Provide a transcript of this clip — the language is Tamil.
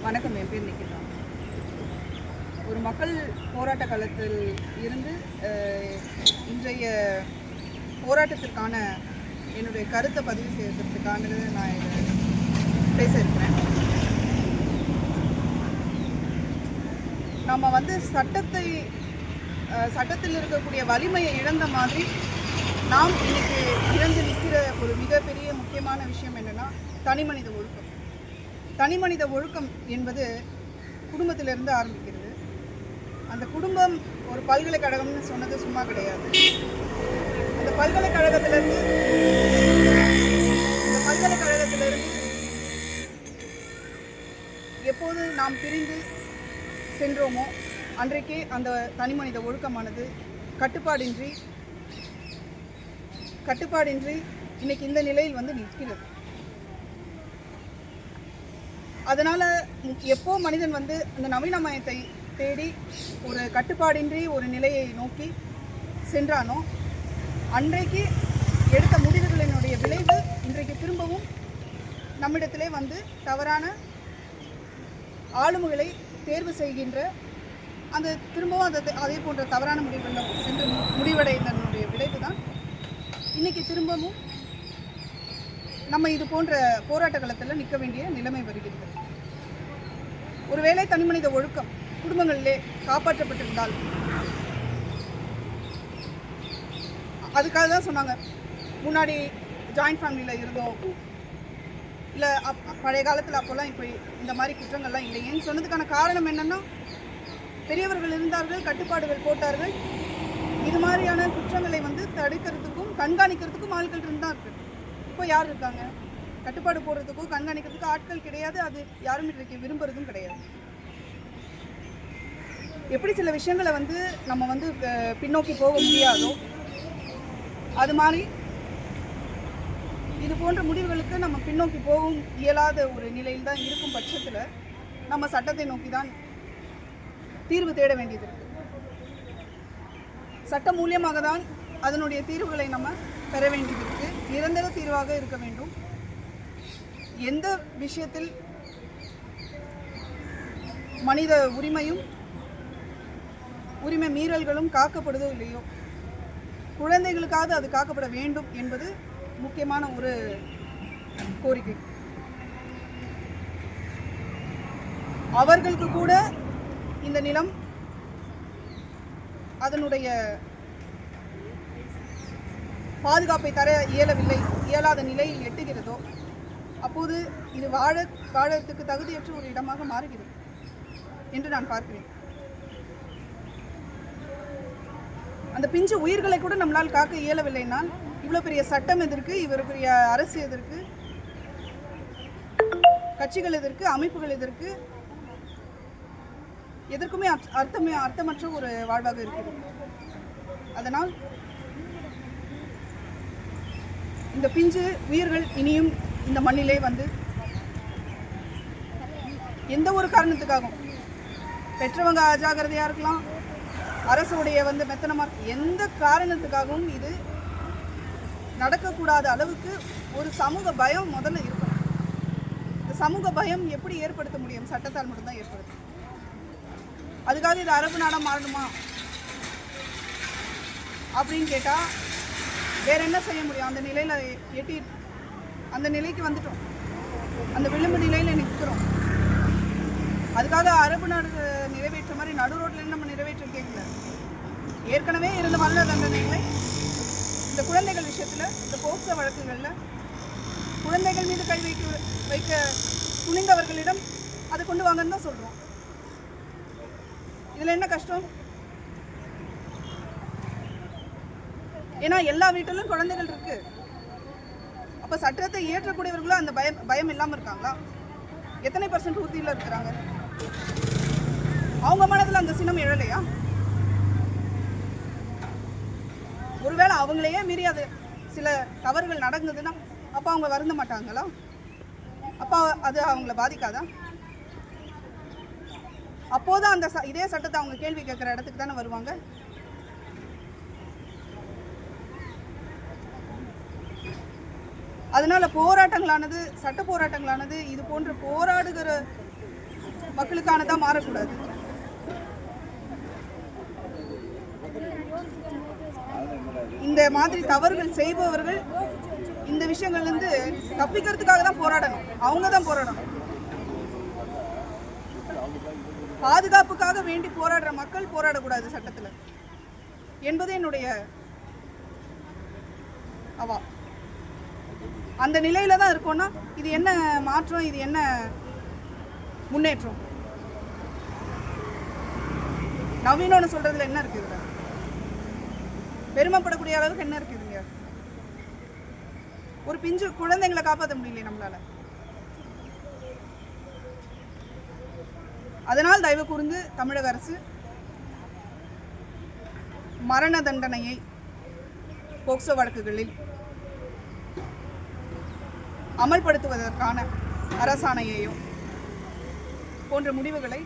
வணக்கம். என் பேர் நிக்கிதா. ஒரு மக்கள் போராட்ட காலத்தில் இருந்து இன்றைய போராட்டத்திற்கான என்னுடைய கருத்தை பதிவு செய்யறதுக்கானது நான் இதை பேச இருக்கிறேன். நம்ம சட்டத்தில் இருக்கக்கூடிய வலிமையை இழந்த மாதிரி நாம் இன்னைக்கு இழந்து நிற்கிற ஒரு மிகப்பெரிய முக்கியமான விஷயம் என்னென்னா தனிமனித ஒழுக்கம். தனிமனித ஒழுக்கம் என்பது குடும்பத்திலிருந்து ஆரம்பிக்கிறது. அந்த குடும்பம் ஒரு பல்கலைக்கழகம்னு சொன்னது சும்மா கிடையாது. அந்த பல்கலைக்கழகத்திலிருந்து எப்போது நாம் பிரிந்து சென்றோமோ அன்றைக்கே அந்த தனிமனித ஒழுக்கமானது கட்டுப்பாடின்றி இன்னைக்கு இந்த நிலையில் நிற்கிறது. அதனால் எப்போ மனிதன் அந்த நவீனமயத்தை தேடி ஒரு கட்டுப்பாடின்றி ஒரு நிலையை நோக்கி சென்றானோ அன்றைக்கு எடுத்த முடிவுகளினுடைய விளைவு இன்றைக்கு திரும்பவும் நம்மிடத்திலே தவறான ஆளுமைகளை தேர்வு செய்கின்ற திரும்பவும் அதே போன்ற தவறான முடிவுகளில் சென்று முடிவடைந்தனுடைய விளைவு தான் இன்றைக்கி திரும்பவும் நம்ம இது போன்ற போராட்ட காலத்தில் நிற்க வேண்டிய நிலைமை வருகிறது. ஒருவேளை தனிமனித ஒழுக்கம் குடும்பங்களிலே காப்பாற்றப்பட்டிருந்தால் அதுக்காக தான் சொன்னாங்க, முன்னாடி ஜாயிண்ட் ஃபேமிலியில் இருந்தோம், இல்லை பழைய காலத்தில் அப்போல்லாம் இப்போ இந்த மாதிரி குற்றங்கள்லாம் இல்லையேன்னு சொன்னதுக்கான காரணம் என்னென்னா பெரியவர்கள் இருந்தார்கள், கட்டுப்பாடுகள் போட்டார்கள். இது மாதிரியான குற்றங்களை தடுக்கிறதுக்கும் கண்காணிக்கிறதுக்கும் ஆட்கள் இருந்தார்கள். இப்போ யார் இருக்காங்க? கட்டுப்பாடு போடுறதுக்கும் கண்காணிக்கிறதுக்கும் ஆட்கள் கிடையாது. அது யாரும் இன்றைக்கு விரும்புறதும் கிடையாது. எப்படி சில விஷயங்களை நம்ம பின்னோக்கி போக முடியாதோ அது மாதிரி இது போன்ற முடிவுகளுக்கு நம்ம பின்னோக்கி போகவும் இயலாத ஒரு நிலையில் தான் இருக்கும் பட்சத்தில் நம்ம சட்டத்தை நோக்கி தான் தீர்வு தேட வேண்டியது இருக்கு. சட்டம் மூலியமாக தான் அதனுடைய தீர்வுகளை நம்ம பெற வேண்டியது இருக்கு. நிரந்தர தீர்வாக இருக்க வேண்டும். எந்த விஷயத்தில் மனித உரிமை மீறல்களும் காக்கப்படுதோ இல்லையோ குழந்தைகளுக்காக அது காக்கப்பட வேண்டும் என்பது முக்கியமான ஒரு கோரிக்கை. அவர்களுக்கு கூட இந்த நிலம் அதனுடைய பாதுகாப்பை தர இயலாத நிலையில் எட்டுகிறதோ அப்போது இது வாழறதுக்கு தகுதியற்ற ஒரு இடமாக மாறுகிறது என்று நான் பார்க்கிறேன். அந்த பிஞ்சு உயிர்களை கூட நம்மளால் காக்க இயலவில்லைனால் இவ்வளோ பெரிய சட்டம் எதற்கு, இவ்வளோ பெரிய அரசு எதற்கு, கட்சிகள் எதற்கு, அமைப்புகள் எதற்கு, எதற்குமே அர்த்தமற்ற ஒரு வாழ்வாக இருக்கிறது. அதனால் இந்த பிஞ்சு உயிர்கள் இனியும் இந்த மண்ணிலே எந்த ஒரு காரணத்துக்காகவும் பெற்றவங்க அஜாகிரதையாக இருக்கலாம், அரசுடைய மெத்தனமாக எந்த காரணத்துக்காகவும் இது நடக்கக்கூடாத அளவுக்கு ஒரு சமூக பயம் முதல்ல இருக்கணும். இந்த சமூக பயம் எப்படி ஏற்படுத்த முடியும்? சட்டத்தால் மட்டும்தான் ஏற்படுத்தும். அதுக்காக இது அரபு நாடாக மாறணுமா அப்படின்னு கேட்டால் வேற என்ன செய்ய முடியும்? அந்த நிலையில் அந்த நிலைக்கு வந்துட்டோம், அந்த விளிம்பு நிலையில் நிற்கிறோம். அதுக்காக அரபு நாடு நிறைவேற்ற மாதிரி நடு ரோட்லேருந்து நம்ம நிறைவேற்ற கேட்கல. ஏற்கனவே இருந்த மரண தண்டனைகளை இந்த குழந்தைகள் விஷயத்தில், இந்த போக்சோ வழக்குகளில் குழந்தைகள் மீது கை வைக்க துணிந்தவர்களிடம் அதை கொண்டு வாங்கன்னு தான் சொல்கிறோம். இதில் என்ன கஷ்டம்? ஏன்னா எல்லா வீட்டிலும் குழந்தைகள் இருக்கு. அப்போ சட்டத்தை இயற்றக்கூடியவர்களும் அந்த பயம் இல்லாமல் இருக்காங்களா? எத்தனை % உறுதியில் இருக்கிறாங்க? அவங்க மனதில் அந்த சினம் எழலையா? ஒருவேளை அவங்களையே மீறி அது சில தவறுகள் நடந்ததுன்னா அப்போ அவங்க வருந்த மாட்டாங்களா? அப்போ அது அவங்கள பாதிக்காதா? அப்போதான் அந்த இதே சட்டத்தை அவங்க கேள்வி கேட்குற இடத்துக்கு தானே வருவாங்க. அதனால் போராட்டங்களானது, சட்ட போராட்டங்களானது இது போன்ற போராடுகிற மக்களுக்கானதாக மாறக்கூடாது. இந்த மாதிரி தவறுகள் செய்பவர்கள் இந்த விஷயங்கள்லேருந்து தப்பிக்கிறதுக்காக தான் போராடணும். அவங்க தான் போராடணும். பாதுகாப்புக்காக வேண்டி போராடுற மக்கள் போராடக்கூடாது சட்டத்தில் என்பது என்னுடைய அவா. அந்த நிலையில தான் இருக்கோம்னா இது என்ன மாற்றம், இது என்ன முன்னேற்றம்? நவீனம்னு சொல்றதுல என்ன இருக்குதுங்க? பெருமைப்படக்கூடிய அளவுக்கு என்ன இருக்குதுங்க? ஒரு பிஞ்சு குழந்தைங்களை காப்பாற்ற முடியலையே நம்மளால. அதனால் தயவு கூர்ந்து தமிழக அரசு மரண தண்டனையை போக்சோ வழக்குகளில் அமல்படுத்துவதற்கான அரசாணையையும் போன்ற முடிவுகளை